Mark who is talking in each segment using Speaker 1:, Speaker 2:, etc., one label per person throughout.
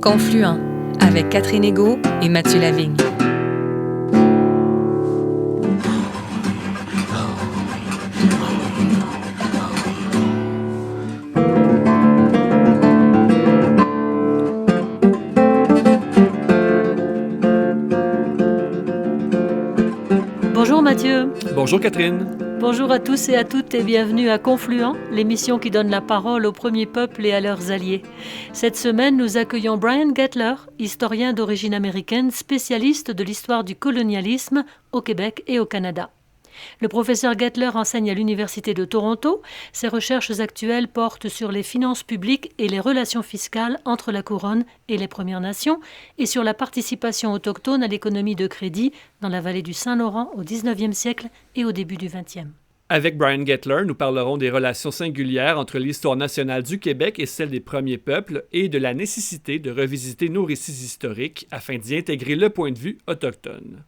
Speaker 1: Confluent avec Catherine Égaud et Mathieu Lavigne.
Speaker 2: Bonjour Mathieu.
Speaker 3: Bonjour Catherine.
Speaker 2: Bonjour à tous et à toutes et bienvenue à Confluent, l'émission qui donne la parole aux premiers peuples et à leurs alliés. Cette semaine, nous accueillons Brian Gettler, historien d'origine américaine, spécialiste de l'histoire du colonialisme au Québec et au Canada. Le professeur Gettler enseigne à l'Université de Toronto. Ses recherches actuelles portent sur les finances publiques et les relations fiscales entre la couronne et les Premières Nations et sur la participation autochtone à l'économie de crédit dans la vallée du Saint-Laurent au XIXe siècle et au début du XXe.
Speaker 3: Avec Brian Gettler, nous parlerons des relations singulières entre l'histoire nationale du Québec et celle des premiers peuples et de la nécessité de revisiter nos récits historiques afin d'y intégrer le point de vue autochtone.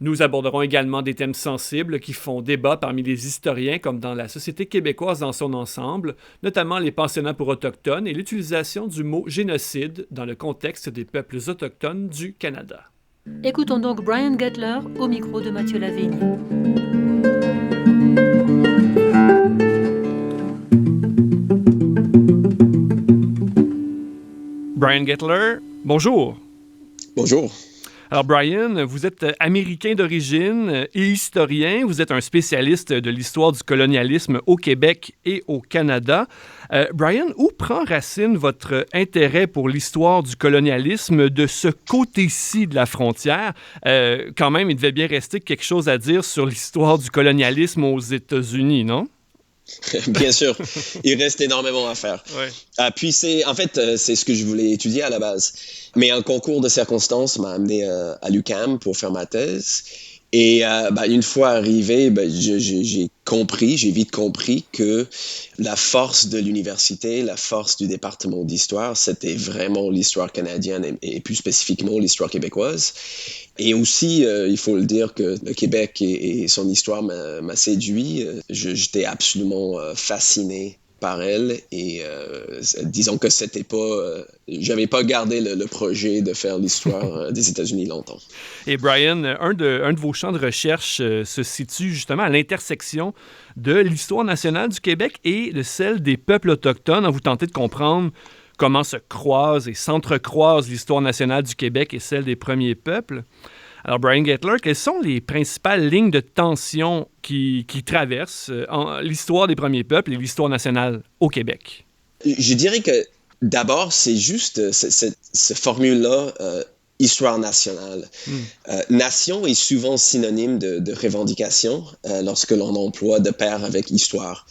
Speaker 3: Nous aborderons également des thèmes sensibles qui font débat parmi les historiens comme dans la société québécoise dans son ensemble, notamment les pensionnats pour autochtones et l'utilisation du mot génocide dans le contexte des peuples autochtones du Canada.
Speaker 2: Écoutons donc Brian Gettler au micro de Mathieu Lavigne.
Speaker 3: Brian Gettler, bonjour.
Speaker 4: Bonjour.
Speaker 3: Alors Brian, vous êtes américain d'origine et historien. Vous êtes un spécialiste de l'histoire du colonialisme au Québec et au Canada. Brian, où prend racine votre intérêt pour l'histoire du colonialisme de ce côté-ci de la frontière? Quand même, il devait bien rester quelque chose à dire sur l'histoire du colonialisme aux États-Unis, non?
Speaker 4: Bien sûr, il reste énormément à faire.
Speaker 3: Ouais.
Speaker 4: Puis c'est ce que je voulais étudier à la base. Mais un concours de circonstances m'a amené à l'UQAM pour faire ma thèse. Et une fois arrivé, j'ai vite compris que la force de l'université, la force du département d'histoire, c'était vraiment l'histoire canadienne et plus spécifiquement l'histoire québécoise. Et aussi, il faut le dire que le Québec et son histoire m'a séduit. J'étais absolument fasciné par elle et disons que c'était pas j'avais pas gardé le projet de faire l'histoire des États-Unis longtemps.
Speaker 3: Et Brian, un de vos champs de recherche se situe justement à l'intersection de l'histoire nationale du Québec et de celle des peuples autochtones. Vous tentez de comprendre comment se croise et s'entrecroise l'histoire nationale du Québec et celle des premiers peuples. Alors, Brian Gettler, quelles sont les principales lignes de tension qui traversent l'histoire des premiers peuples et l'histoire nationale au Québec?
Speaker 4: Je dirais que d'abord, c'est juste cette formule-là, histoire nationale. Nation est souvent synonyme de revendication lorsque l'on emploie de pair avec histoire.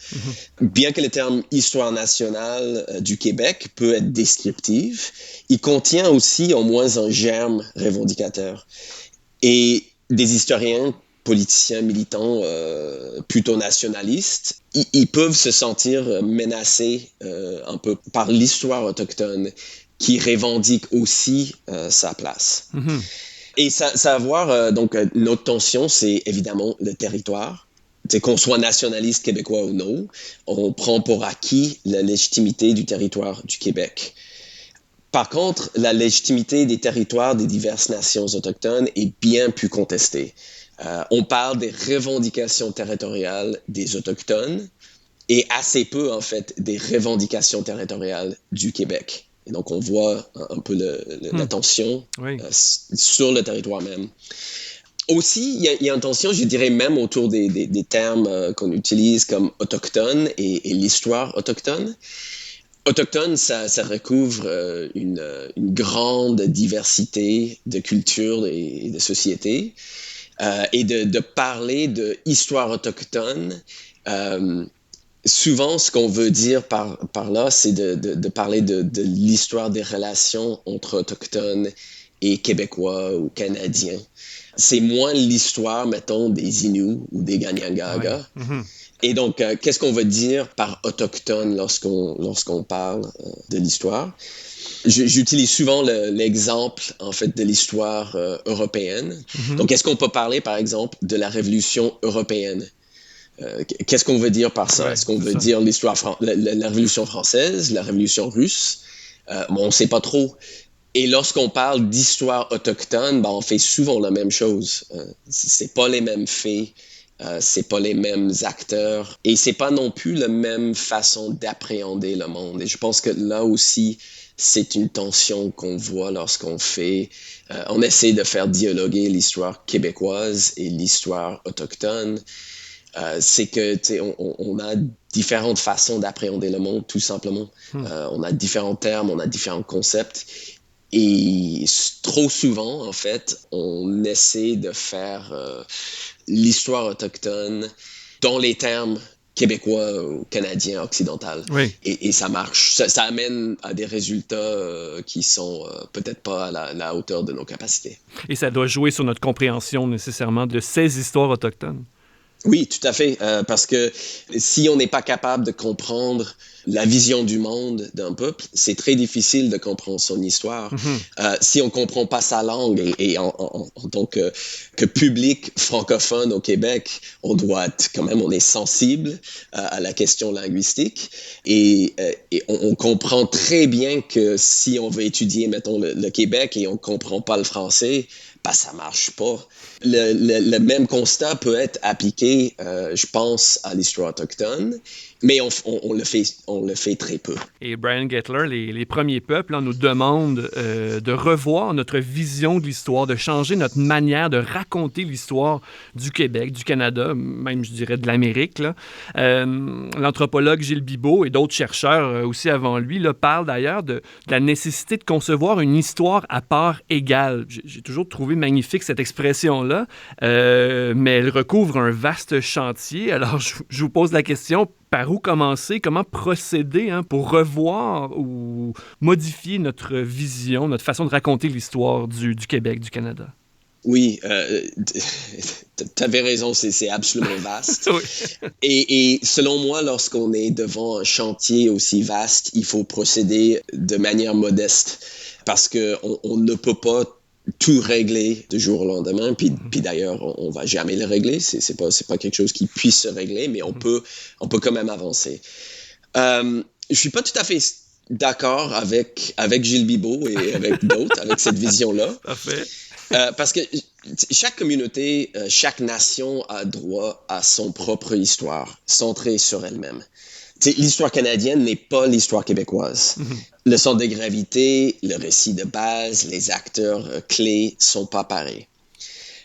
Speaker 4: Bien que le terme histoire nationale du Québec peut être descriptif, il contient aussi au moins un germe revendicateur. Et des historiens, politiciens, militants plutôt nationalistes, ils peuvent se sentir menacés un peu par l'histoire autochtone qui revendique aussi sa place. Et ça va avoir, donc, notre tension, c'est évidemment le territoire. C'est qu'on soit nationaliste québécois ou non, on prend pour acquis la légitimité du territoire du Québec. Par contre, la légitimité des territoires des diverses nations autochtones est bien plus contestée. On parle des revendications territoriales des Autochtones et assez peu, en fait, des revendications territoriales du Québec. Et donc, on voit un peu la tension sur le territoire même. Aussi, il y a une tension, je dirais, même autour des termes qu'on utilise comme autochtone et l'histoire autochtone. Autochtone, ça recouvre une grande diversité de cultures et de sociétés. Et de parler de histoire autochtone, souvent ce qu'on veut dire par là, c'est de parler de l'histoire des relations entre autochtones et québécois ou canadiens. C'est moins l'histoire, mettons, des Inuits ou des Kanien'kehá:ka. Et donc, qu'est-ce qu'on veut dire par autochtone lorsqu'on parle de l'histoire? J'utilise souvent l'exemple, en fait, de l'histoire européenne. Donc, est-ce qu'on peut parler, par exemple, de la Révolution européenne? Qu'est-ce qu'on veut dire par ça? Est-ce qu'on veut dire l'histoire la Révolution française, la Révolution russe? On ne sait pas trop. Et lorsqu'on parle d'histoire autochtone, on fait souvent la même chose. C'est pas les mêmes faits, c'est pas les mêmes acteurs, et c'est pas non plus la même façon d'appréhender le monde. Et je pense que là aussi, c'est une tension qu'on voit lorsqu'on fait... on essaie de faire dialoguer l'histoire québécoise et l'histoire autochtone. C'est que on a différentes façons d'appréhender le monde, tout simplement. On a différents termes, on a différents concepts. Et trop souvent, en fait, on essaie de faire l'histoire autochtone dans les termes québécois ou canadiens, occidentaux.
Speaker 3: Oui.
Speaker 4: Et ça marche. Ça amène à des résultats qui sont peut-être pas à la hauteur de nos capacités.
Speaker 3: Et ça doit jouer sur notre compréhension nécessairement de ces histoires autochtones.
Speaker 4: Oui, tout à fait, parce que si on n'est pas capable de comprendre la vision du monde d'un peuple, c'est très difficile de comprendre son histoire. Si on comprend pas sa langue, et en tant que public francophone au Québec, on doit être, quand même, on est sensible à la question linguistique, et on comprend très bien que si on veut étudier, mettons, le Québec et on comprend pas le français, ça marche pas. Le même constat peut être appliqué, je pense, à l'histoire autochtone, mais on le fait très peu.
Speaker 3: Et Brian Gettler, les premiers peuples, nous demandent de revoir notre vision de l'histoire, de changer notre manière de raconter l'histoire du Québec, du Canada, même, je dirais, de l'Amérique. L'anthropologue Gilles Bibeau et d'autres chercheurs aussi avant lui parlent d'ailleurs de la nécessité de concevoir une histoire à part égale. J'ai toujours trouvé magnifique cette expression-là, mais elle recouvre un vaste chantier. Alors, je vous pose la question, par où commencer, comment procéder pour revoir ou modifier notre vision, notre façon de raconter l'histoire du Québec, du Canada?
Speaker 4: Oui, tu avais raison, c'est absolument vaste.
Speaker 3: Oui.
Speaker 4: Et selon moi, lorsqu'on est devant un chantier aussi vaste, il faut procéder de manière modeste, parce qu'on ne peut pas tout régler du jour au lendemain, puis d'ailleurs, on va jamais le régler, c'est pas quelque chose qui puisse se régler, mais on peut quand même avancer. Je suis pas tout à fait d'accord avec Gilles Bibeau et avec d'autres, avec cette vision-là.
Speaker 3: Parfait.
Speaker 4: Parce que chaque communauté, chaque nation a droit à son propre histoire, centrée sur elle-même. L'histoire canadienne n'est pas l'histoire québécoise. Le centre de gravité, le récit de base, les acteurs clés sont pas pareils.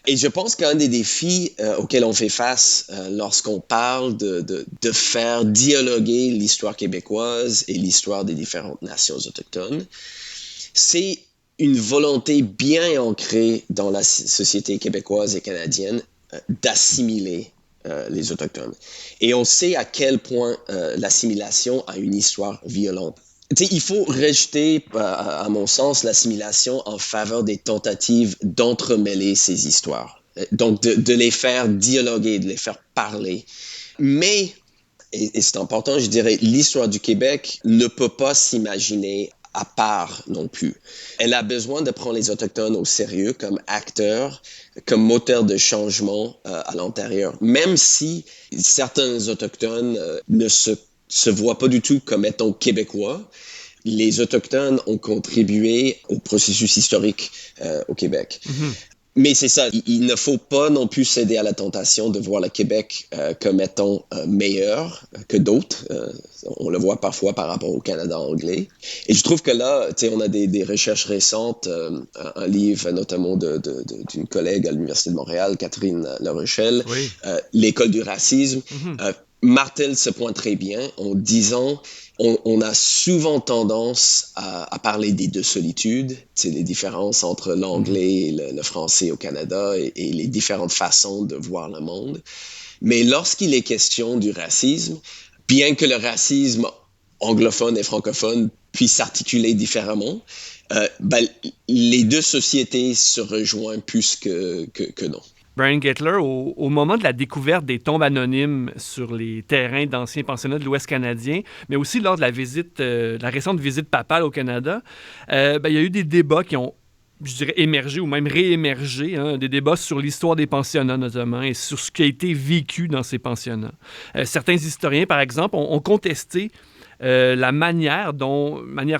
Speaker 4: Et je pense qu'un des défis auxquels on fait face lorsqu'on parle de faire dialoguer l'histoire québécoise et l'histoire des différentes nations autochtones, c'est une volonté bien ancrée dans la société québécoise et canadienne d'assimiler les Autochtones. Et on sait à quel point l'assimilation a une histoire violente. Il faut rejeter, à mon sens, l'assimilation en faveur des tentatives d'entremêler ces histoires. Donc, de les faire dialoguer, de les faire parler. Mais, et c'est important, je dirais, l'histoire du Québec ne peut pas s'imaginer à part non plus. Elle a besoin de prendre les Autochtones au sérieux comme acteurs, comme moteurs de changement à l'intérieur. Même si certains Autochtones ne se voient pas du tout comme étant québécois, les Autochtones ont contribué au processus historique au Québec. Mais c'est ça, il ne faut pas non plus céder à la tentation de voir le Québec comme étant meilleur que d'autres. On le voit parfois par rapport au Canada anglais. Et je trouve que là, on a des recherches récentes, un livre notamment d'une collègue à l'Université de Montréal, Catherine Larochelle,
Speaker 3: Oui.
Speaker 4: L'école du racisme, martèle ce point très bien en disant on a souvent tendance à parler des deux solitudes, les différences entre l'anglais et le français au Canada et les différentes façons de voir le monde. Mais lorsqu'il est question du racisme, bien que le racisme anglophone et francophone puisse s'articuler différemment, les deux sociétés se rejoignent plus que non.
Speaker 3: Brian Gettler, au moment de la découverte des tombes anonymes sur les terrains d'anciens pensionnats de l'Ouest canadien, mais aussi lors de la récente visite papale au Canada, il y a eu des débats qui ont, je dirais, émergé ou même réémergé, des débats sur l'histoire des pensionnats notamment et sur ce qui a été vécu dans ces pensionnats. Certains historiens, par exemple, ont contesté la manière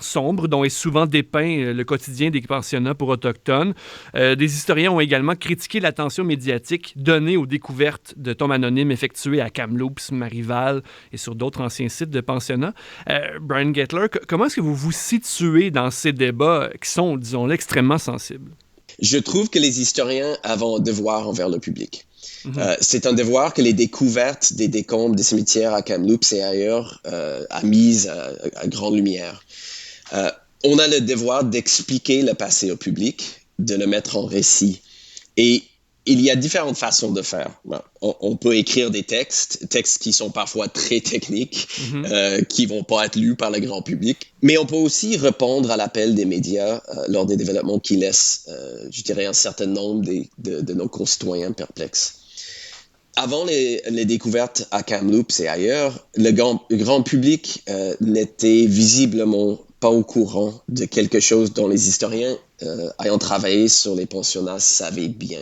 Speaker 3: sombre dont est souvent dépeint le quotidien des pensionnats pour autochtones. Des historiens ont également critiqué l'attention médiatique donnée aux découvertes de tombes anonymes effectuées à Kamloops, Marival et sur d'autres anciens sites de pensionnats. Brian Gettler, comment est-ce que vous vous situez dans ces débats qui sont, disons-le, extrêmement sensibles?
Speaker 4: Je trouve que les historiens ont un devoir envers le public. C'est un devoir que les découvertes des décombres des cimetières à Kamloops et ailleurs a mis à grande lumière. On a le devoir d'expliquer le passé au public, de le mettre en récit. Et il y a différentes façons de faire. On peut écrire des textes qui sont parfois très techniques, qui vont pas être lus par le grand public. Mais on peut aussi répondre à l'appel des médias lors des développements qui laissent, je dirais, un certain nombre de nos concitoyens perplexes. Avant les découvertes à Kamloops et ailleurs, le grand public n'était visiblement pas au courant de quelque chose dont les historiens ayant travaillé sur les pensionnats savaient bien,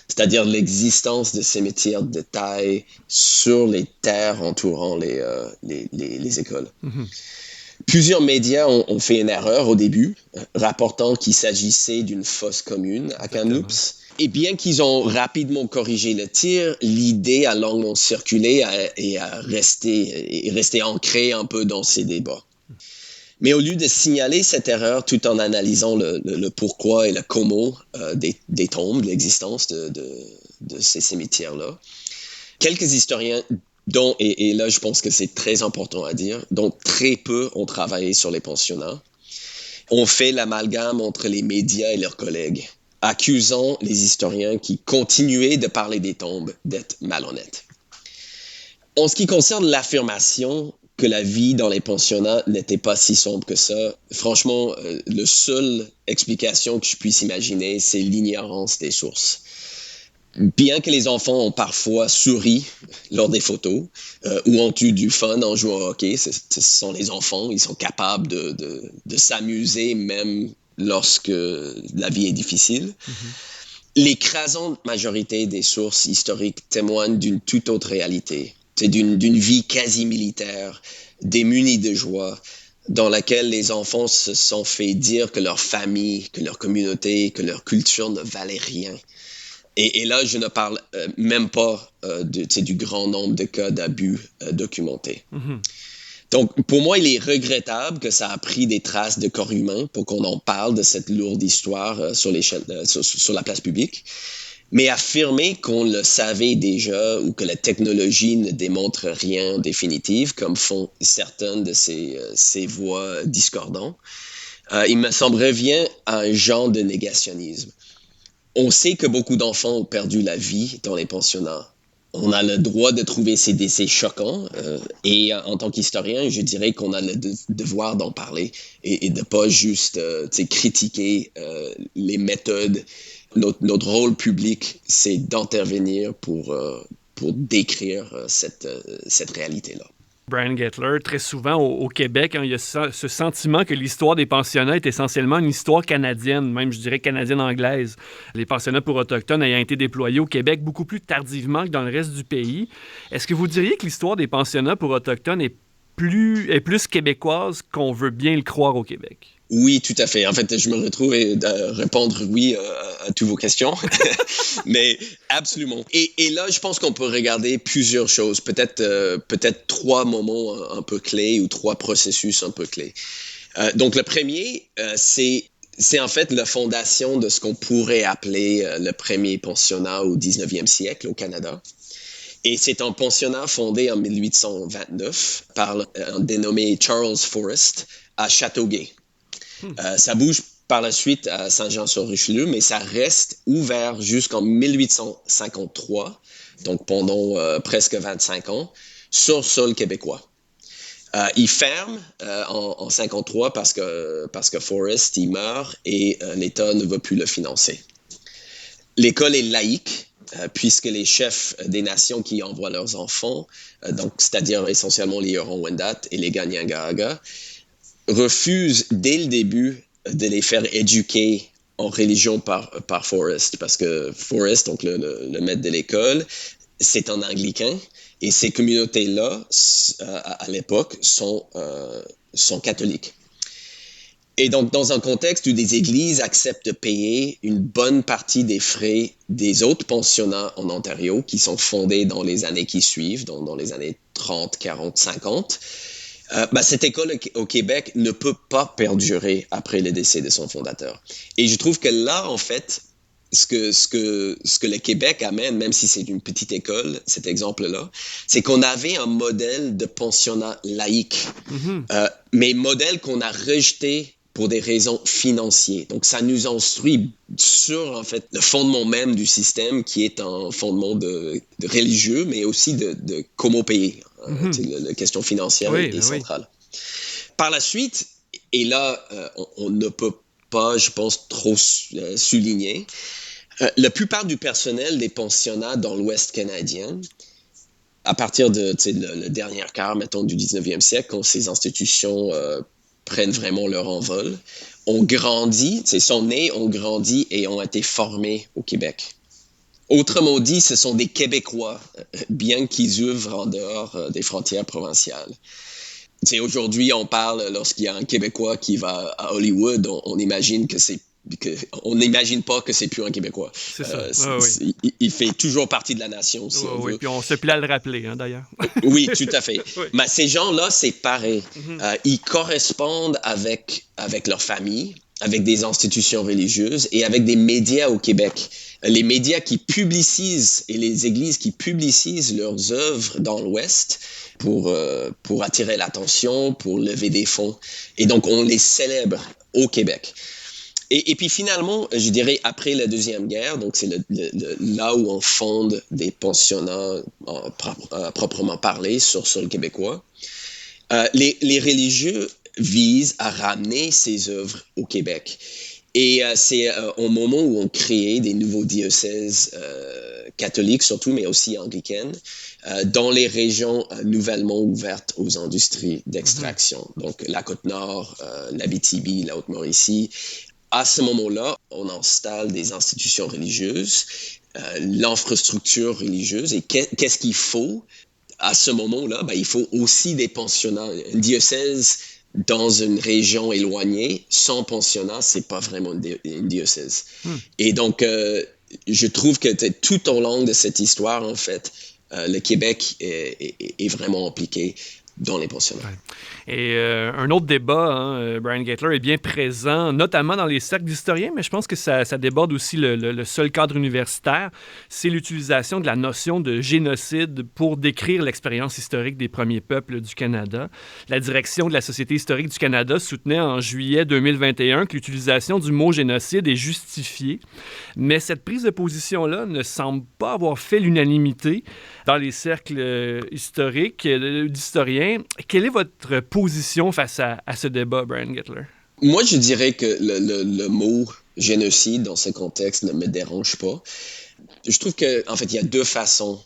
Speaker 4: c'est-à-dire l'existence de cimetières de taille sur les terres entourant les écoles. Plusieurs médias ont fait une erreur au début, rapportant qu'il s'agissait d'une fosse commune à Kamloops. Et bien qu'ils ont rapidement corrigé le tir, l'idée a longuement circulé et resté ancrée un peu dans ces débats. Mais au lieu de signaler cette erreur tout en analysant le pourquoi et le comment des tombes, l'existence de ces cimetières-là, quelques historiens, dont, et là je pense que c'est très important à dire, dont très peu ont travaillé sur les pensionnats, ont fait l'amalgame entre les médias et leurs collègues, accusant les historiens qui continuaient de parler des tombes d'être malhonnêtes. En ce qui concerne l'affirmation que la vie dans les pensionnats n'était pas si sombre que ça, franchement, la seule explication que je puisse imaginer, c'est l'ignorance des sources. Bien que les enfants ont parfois souri lors des photos ou ont eu du fun en jouant au hockey, ce sont les enfants, ils sont capables de s'amuser même lorsque la vie est difficile. L'écrasante majorité des sources historiques témoignent d'une toute autre réalité. C'est d'une vie quasi militaire, démunie de joie, dans laquelle les enfants se sont fait dire que leur famille, que leur communauté, que leur culture ne valait rien. Et là, je ne parle même pas du grand nombre de cas d'abus documentés. Donc, pour moi, il est regrettable que ça a pris des traces de corps humains pour qu'on en parle de cette lourde histoire sur la place publique. Mais affirmer qu'on le savait déjà ou que la technologie ne démontre rien définitif, comme font certaines de ces voix discordantes, il me semble revient à un genre de négationnisme. On sait que beaucoup d'enfants ont perdu la vie dans les pensionnats. On a le droit de trouver ces décès choquants et en tant qu'historien, je dirais qu'on a le devoir d'en parler et de pas juste critiquer les méthodes. Notre rôle public, c'est d'intervenir pour décrire cette réalité-là.
Speaker 3: Brian Gettler, très souvent au Québec, il y a ce sentiment que l'histoire des pensionnats est essentiellement une histoire canadienne, même je dirais canadienne-anglaise. Les pensionnats pour autochtones ayant été déployés au Québec beaucoup plus tardivement que dans le reste du pays. Est-ce que vous diriez que l'histoire des pensionnats pour autochtones est plus québécoise qu'on veut bien le croire au Québec?
Speaker 4: Oui, tout à fait. En fait, je me retrouve à répondre oui à toutes vos questions, mais absolument. Et là, je pense qu'on peut regarder plusieurs choses, peut-être 3 moments un peu clés ou 3 processus un peu clés. Donc, le premier, c'est en fait la fondation de ce qu'on pourrait appeler le premier pensionnat au 19e siècle au Canada. Et c'est un pensionnat fondé en 1829 par un dénommé Charles Forrest à Châteauguay. Ça bouge par la suite à Saint-Jean-sur-Richelieu, mais ça reste ouvert jusqu'en 1853, donc pendant presque 25 ans, sur sol québécois. Il ferme en 53 parce que Forrest il meurt et l'État ne veut plus le financer. L'école est laïque, puisque les chefs des nations qui envoient leurs enfants, donc c'est-à-dire essentiellement les Huron-Wendat et les Kanien'kehá:ka, refuse dès le début de les faire éduquer en religion par Forrest, parce que Forrest, donc le maître de l'école, c'est en anglican, et ces communautés-là, à l'époque, sont catholiques. Et donc, dans un contexte où des églises acceptent de payer une bonne partie des frais des autres pensionnats en Ontario, qui sont fondés dans les années qui suivent, dans les années 30, 40, 50, cette école au Québec ne peut pas perdurer après le décès de son fondateur. Et je trouve que là, en fait, ce que le Québec amène, même si c'est une petite école, cet exemple-là, c'est qu'on avait un modèle de pensionnat laïque, mais modèle qu'on a rejeté pour des raisons financières. Donc, ça nous instruit sur, en fait, le fondement même du système, qui est un fondement de religieux, mais aussi de comment payer. La question financière est centrale. Par la suite, et là, on ne peut pas, je pense, trop souligner, la plupart du personnel des pensionnats dans l'Ouest canadien, à partir de le dernier quart, mettons, du 19e siècle, quand ces institutions prennent vraiment leur envol, ont grandi, sont nés, ont grandi et ont été formés au Québec. Autrement dit, ce sont des Québécois, bien qu'ils œuvrent en dehors des frontières provinciales. Aujourd'hui, on parle, lorsqu'il y a un Québécois qui va à Hollywood, on imagine on n'imagine pas que c'est plus un Québécois.
Speaker 3: C'est ça.
Speaker 4: Il fait toujours partie de la nation, si on veut.
Speaker 3: Puis on se plaît à le rappeler, d'ailleurs.
Speaker 4: Oui, tout à fait. Mais ces gens-là, c'est pareil. Ils correspondent avec leur famille, avec des institutions religieuses et avec des médias au Québec. Les médias qui publicisent et les églises qui publicisent leurs œuvres dans l'Ouest pour attirer l'attention, pour lever des fonds. Et donc, on les célèbre au Québec. Et puis finalement, je dirais, après la Deuxième Guerre, donc c'est là où on fonde des pensionnats proprement parlé sur le québécois, les religieux visent à ramener ces œuvres au Québec. Et c'est au moment où on crée des nouveaux diocèses catholiques surtout, mais aussi anglicaines, dans les régions nouvellement ouvertes aux industries d'extraction. Donc la Côte-Nord, l'Abitibi, la Haute-Mauricie. À ce moment-là, on installe des institutions religieuses, l'infrastructure religieuse. Et qu'est-ce qu'il faut? À ce moment-là, il faut aussi des pensionnats. Un diocèse dans une région éloignée, sans pensionnat, c'est pas vraiment une diocèse. Et donc, je trouve que tout au long de cette histoire, en fait, le Québec est vraiment impliqué dans les pensionnats.
Speaker 3: Et un autre débat, Brian Gettler, est bien présent, notamment dans les cercles d'historiens, mais je pense que ça déborde aussi le seul cadre universitaire. C'est l'utilisation de la notion de génocide pour décrire l'expérience historique des premiers peuples du Canada. La direction de la Société historique du Canada soutenait en juillet 2021 que l'utilisation du mot génocide est justifiée, mais cette prise de position-là ne semble pas avoir fait l'unanimité dans les cercles historiques d'historiens. Quelle est votre position face à ce débat, Brian Gettler?
Speaker 4: Moi, je dirais que le mot génocide dans ce contexte ne me dérange pas. Je trouve qu'en fait, il y a deux façons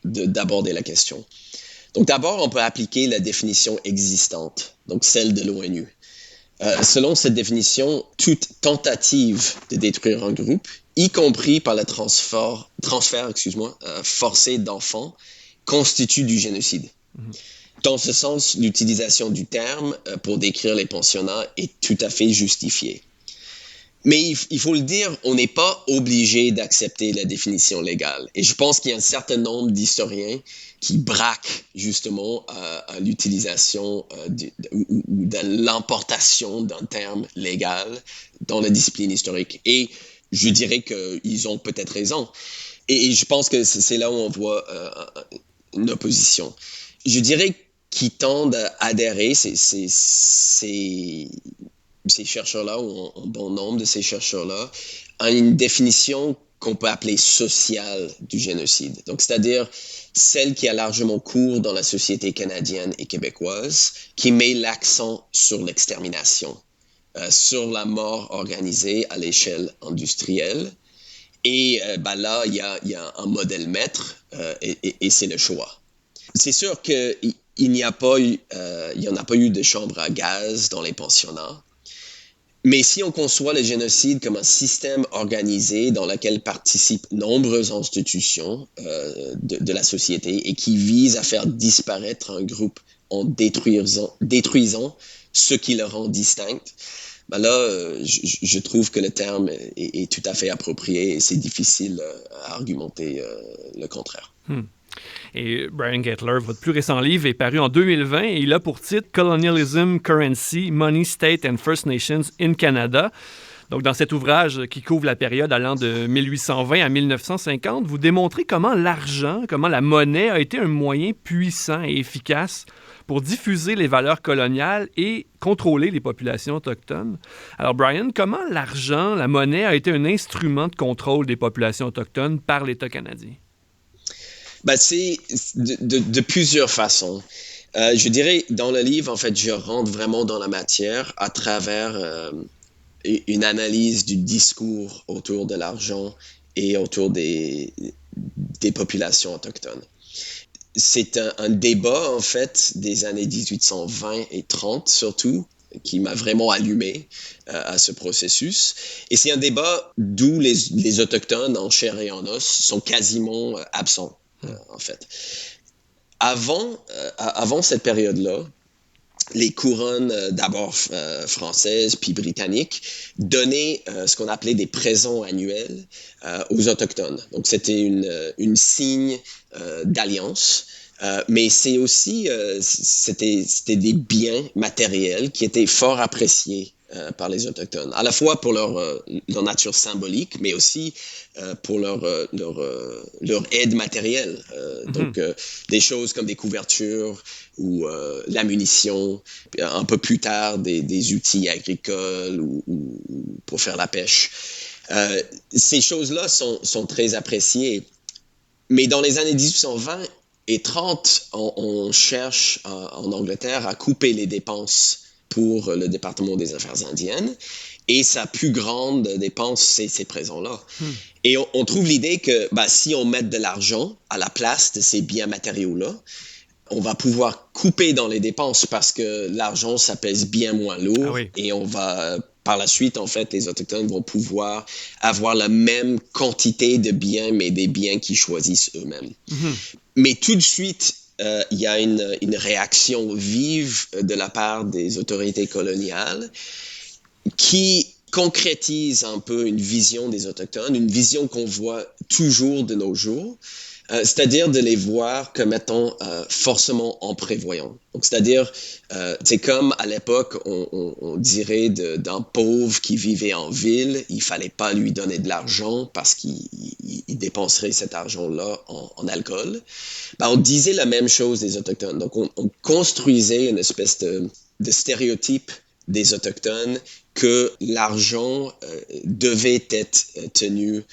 Speaker 4: d'aborder la question. Donc d'abord, on peut appliquer la définition existante, donc celle de l'ONU. Selon cette définition, toute tentative de détruire un groupe, y compris par le transfert forcé d'enfants, constitue du génocide. Dans ce sens, l'utilisation du terme pour décrire les pensionnats est tout à fait justifiée. Mais il faut le dire, on n'est pas obligé d'accepter la définition légale. Et je pense qu'il y a un certain nombre d'historiens qui braquent justement à l'utilisation ou de l'importation d'un terme légal dans la discipline historique. Et je dirais qu'ils ont peut-être raison. Et je pense que c'est là où on voit une opposition. Je dirais qu'ils tendent à adhérer, ces chercheurs-là, ou un bon nombre de ces chercheurs-là, à une définition qu'on peut appeler sociale du génocide. Donc, c'est-à-dire celle qui a largement cours dans la société canadienne et québécoise, qui met l'accent sur l'extermination, sur la mort organisée à l'échelle industrielle. Et là, il y a un modèle maître et c'est le choix. C'est sûr qu'il n'y en a pas eu de chambre à gaz dans les pensionnats. Mais si on conçoit le génocide comme un système organisé dans lequel participent nombreuses institutions de la société et qui vise à faire disparaître un groupe en détruisant ce qui le rend distinct, ben là, je trouve que le terme est tout à fait approprié et c'est difficile à argumenter le contraire.
Speaker 3: Et Brian Gettler, votre plus récent livre, est paru en 2020 et il a pour titre « Colonialism, Currency, Money, State and First Nations in Canada ». Donc, dans cet ouvrage qui couvre la période allant de 1820 à 1950, vous démontrez comment l'argent, comment la monnaie a été un moyen puissant et efficace pour diffuser les valeurs coloniales et contrôler les populations autochtones. Alors, Brian, comment l'argent, la monnaie, a été un instrument de contrôle des populations autochtones par l'État canadien?
Speaker 4: Ben, c'est de plusieurs façons. Je dirais, dans le livre, en fait, je rentre vraiment dans la matière à travers une analyse du discours autour de l'argent et autour des populations autochtones. C'est un débat, en fait, des années 1820 et 30 surtout, qui m'a vraiment allumé à ce processus. Et c'est un débat d'où les Autochtones, en chair et en os, sont quasiment absents. En fait. Avant cette période-là, les couronnes d'abord françaises puis britanniques donnaient ce qu'on appelait des présents annuels aux Autochtones. Donc c'était une signe d'alliance, mais c'est aussi c'était des biens matériels qui étaient fort appréciés par les Autochtones, à la fois pour leur nature symbolique, mais aussi pour leur aide matérielle. Donc, des choses comme des couvertures ou la munition, un peu plus tard, des outils agricoles ou pour faire la pêche. Ces choses-là sont très appréciées. Mais dans les années 1820 et 30, on cherche en Angleterre à couper les dépenses pour le département des Affaires indiennes. Et sa plus grande dépense, c'est ces présents-là. Et on trouve l'idée que si on met de l'argent à la place de ces biens matériaux-là, on va pouvoir couper dans les dépenses parce que l'argent, ça pèse bien moins lourd. Et on va, par la suite, en fait, les Autochtones vont pouvoir avoir la même quantité de biens, mais des biens qu'ils choisissent eux-mêmes. Mais tout de suite, il y a une réaction vive de la part des autorités coloniales qui concrétise un peu une vision des Autochtones, une vision qu'on voit toujours de nos jours, c'est-à-dire de les voir comme étant forcément en prévoyant. Donc, c'est-à-dire, c'est comme à l'époque, on dirait d'un pauvre qui vivait en ville, il fallait pas lui donner de l'argent parce qu'il dépenserait cet argent-là en alcool. On disait la même chose des Autochtones. Donc, on construisait une espèce de stéréotype des Autochtones que l'argent devait être tenu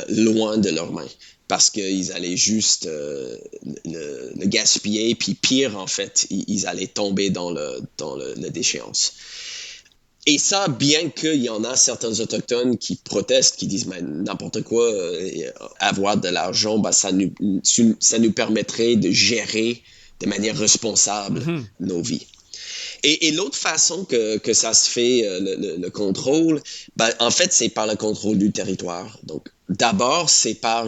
Speaker 4: loin de leurs mains parce qu'ils allaient juste le gaspiller, puis pire, en fait, ils allaient tomber dans le déchéance. Et ça, bien qu'il y en a certains Autochtones qui protestent, qui disent « n'importe quoi, avoir de l'argent, ça nous permettrait de gérer de manière responsable nos vies ». Et l'autre façon que ça se fait, le contrôle, en fait, c'est par le contrôle du territoire. Donc, d'abord, c'est par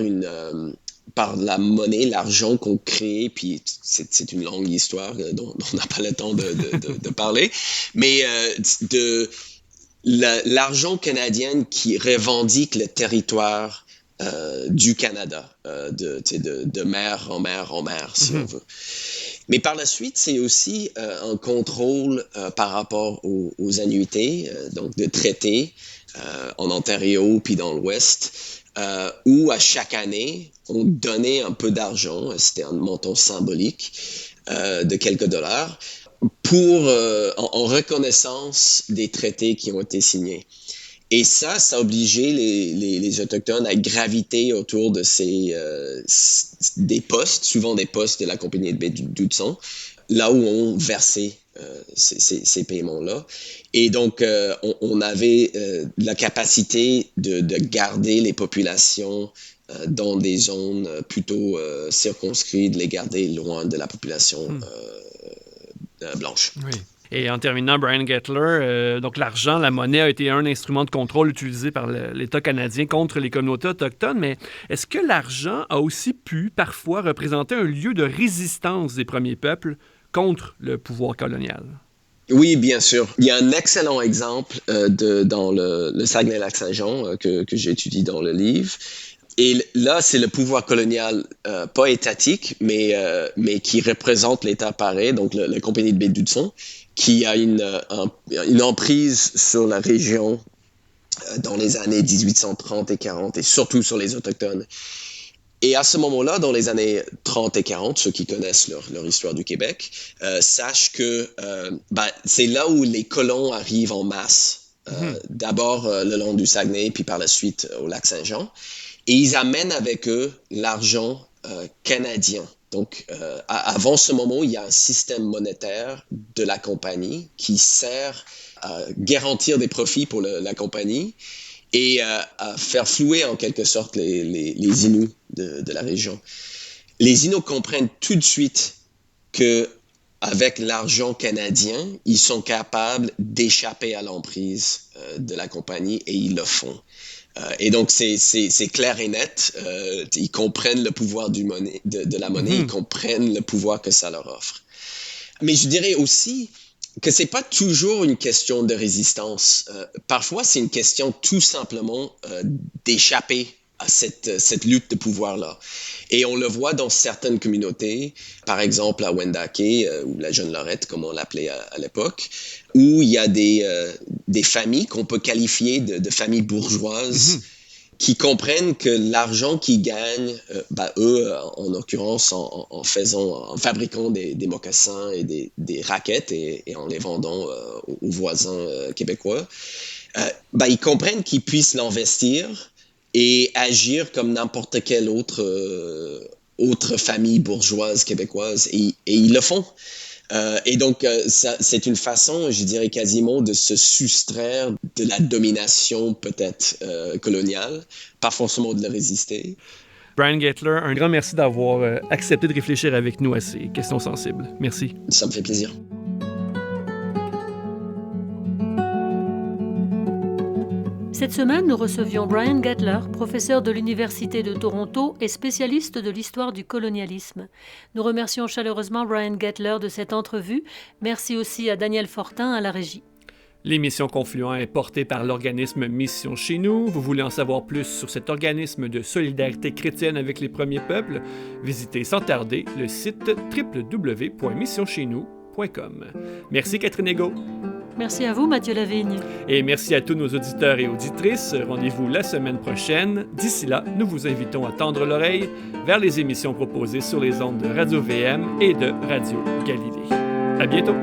Speaker 4: la monnaie, l'argent qu'on crée, puis c'est une longue histoire dont on n'a pas le temps de parler, mais l'argent canadien qui revendique le territoire du Canada, de mer en mer en mer, si on veut. Mais par la suite, c'est aussi un contrôle par rapport aux annuités, donc de traités en Ontario puis dans l'Ouest, où à chaque année, on donnait un peu d'argent, c'était un montant symbolique de quelques dollars, en reconnaissance des traités qui ont été signés. Et ça obligeait les Autochtones à graviter autour de des postes, souvent des postes de la compagnie de baie d'Hudson, là où on versait ces paiements-là. Et donc, on avait la capacité de garder les populations dans des zones plutôt circonscrites, de les garder loin de la population blanche.
Speaker 3: Oui. Et en terminant, Brian Gettler, donc l'argent, la monnaie a été un instrument de contrôle utilisé par l'État canadien contre les communautés autochtones, mais est-ce que l'argent a aussi pu parfois représenter un lieu de résistance des premiers peuples contre le pouvoir colonial?
Speaker 4: Oui, bien sûr. Il y a un excellent exemple dans le Saguenay-Lac-Saint-Jean que j'étudie dans le livre. Et là, c'est le pouvoir colonial, pas étatique, mais qui représente l'État pareil, donc la compagnie de baie d'Hudson, qui a une emprise sur la région dans les années 1830 et 40, et surtout sur les Autochtones. Et à ce moment-là, dans les années 30 et 40, ceux qui connaissent leur histoire du Québec, sachent que c'est là où les colons arrivent en masse, d'abord le long du Saguenay, puis par la suite au lac Saint-Jean. Et ils amènent avec eux l'argent canadien. Donc, avant ce moment, il y a un système monétaire de la compagnie qui sert à garantir des profits pour la compagnie et à faire flouer en quelque sorte les Inuits de la région. Les Inuits comprennent tout de suite qu'avec l'argent canadien, ils sont capables d'échapper à l'emprise de la compagnie et ils le font. Et donc, c'est clair et net. Ils comprennent le pouvoir de la monnaie, ils comprennent le pouvoir que ça leur offre. Mais je dirais aussi que c'est pas toujours une question de résistance. Parfois, c'est une question tout simplement d'échapper à cette lutte de pouvoir-là. Et on le voit dans certaines communautés, par exemple à Wendake, ou la Jeune Lorette, comme on l'appelait à l'époque, où il y a des familles qu'on peut qualifier de familles bourgeoises, qui comprennent que l'argent qu'ils gagnent, eux, en l'occurrence, en fabriquant des mocassins et des raquettes et en les vendant aux voisins québécois, ils comprennent qu'ils puissent l'investir et agir comme n'importe quelle autre famille bourgeoise québécoise. Et ils le font. Et donc, c'est une façon, je dirais quasiment, de se soustraire de la domination peut-être coloniale, pas forcément de la résister.
Speaker 3: Brian Gettler, un grand merci d'avoir accepté de réfléchir avec nous à ces questions sensibles. Merci.
Speaker 4: Ça me fait plaisir.
Speaker 2: Cette semaine, nous recevions Brian Gettler, professeur de l'Université de Toronto et spécialiste de l'histoire du colonialisme. Nous remercions chaleureusement Brian Gettler de cette entrevue. Merci aussi à Daniel Fortin à la régie.
Speaker 3: L'émission Confluent est portée par l'organisme Mission Chez Nous. Vous voulez en savoir plus sur cet organisme de solidarité chrétienne avec les premiers peuples? Visitez sans tarder le site www.missioncheznous.com. Merci Catherine Egault.
Speaker 2: Merci à vous, Mathieu Lavigne.
Speaker 3: Et merci à tous nos auditeurs et auditrices. Rendez-vous la semaine prochaine. D'ici là, nous vous invitons à tendre l'oreille vers les émissions proposées sur les ondes de Radio-VM et de Radio Galilée. À bientôt!